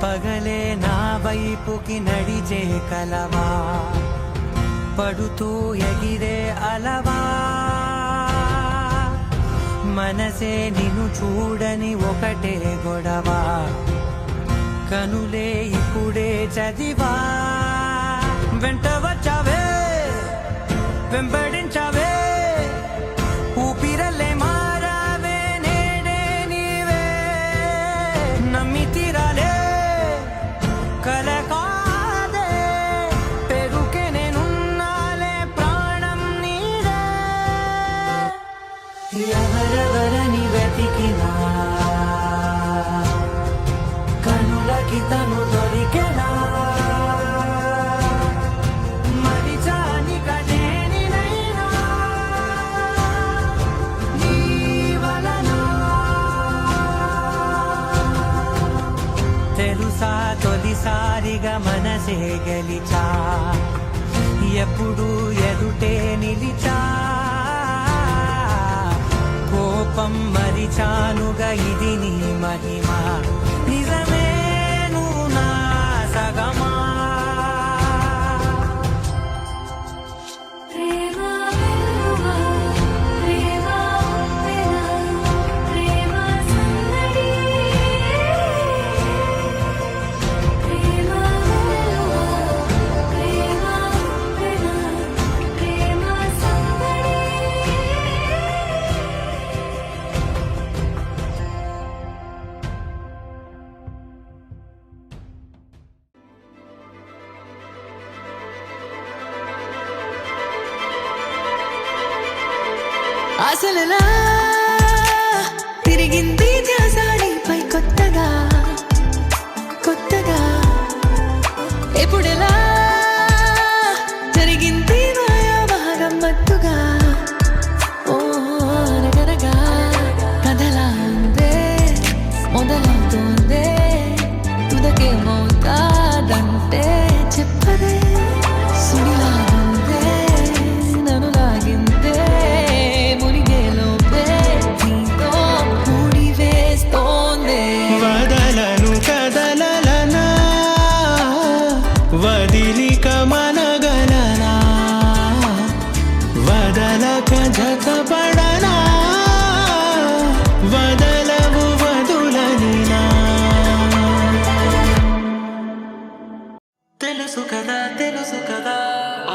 పగలే నా వైపుకి నడిచే కలవా, పడుతూ ఎగిరే అలవా, మనసే నిన్ను చూడని ఒకటే గొడవ, కనులే ఇప్పుడే చదివా, వెంట వచ్చావే వెంబడించావే, ఊపిరల్లే మారావే నేడే నీవే, నమ్మి తీరాలే కల కాదే, పెరుకే నేనున్నాలే ప్రాణం నీడే, ఎవరెవరని వెతికినా కనులకి తను దొరికెనా, మరిచాని కనేనినైనా నీ వలన, తెలుసా తొలిసారిగా మనసే గెలిచా, ఎప్పుడు ఎదుటే నిలిచా, కోపం మరిచానుగా ఇది నీ మహిమ, నిజమే నువ్వు నా సగమా. అసలులా తిరిగింది ధ్యాసాడిపై కొత్తగా కొత్తగా, ఎప్పుడెలా జరిగింది మాయాభాగం మత్తుగా, ఓ అనగనగా కథలా ఉందే మొదలవుతోందే, తుదకేమవుతాదంటే చెప్పదే, సుడిలాగుందే నన్ను లాగిందే, వదలను కదలనా వదిలిక మనగలనా, వదలక జతపడనా, వదలవు వదులనినా, తెలుసు కదా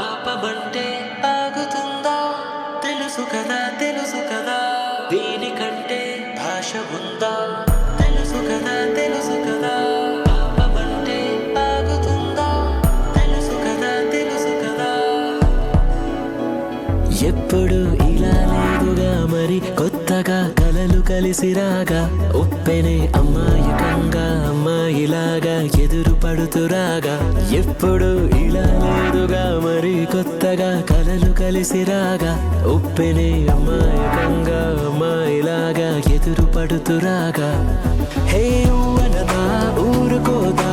ఆపమంటే ఆగుతుందా, తెలుసు కదా దీనికంటే భాష ఉందా, తెలుసు కదా ఆపమంటే ఆగుతుందా, తెలుసు కదా ఎప్పుడు ఇలా లేదుగా మరి కొత్తగా కలలు కలిసి రాగా, ఉప్పెనే అమ్మాయికంగా అమ్మాయిలాగా ఎదురు పడుతురాగా, ఎప్పుడు ఇలా లేదుగా మరి కొత్తగా కలలు కలిసి రాగా, ఉప్పెనే అమ్మాయికంగా అమ్మాయిలాగా ఎదురు పడుతురాగా, హే ఊరదా ఊరుకోదా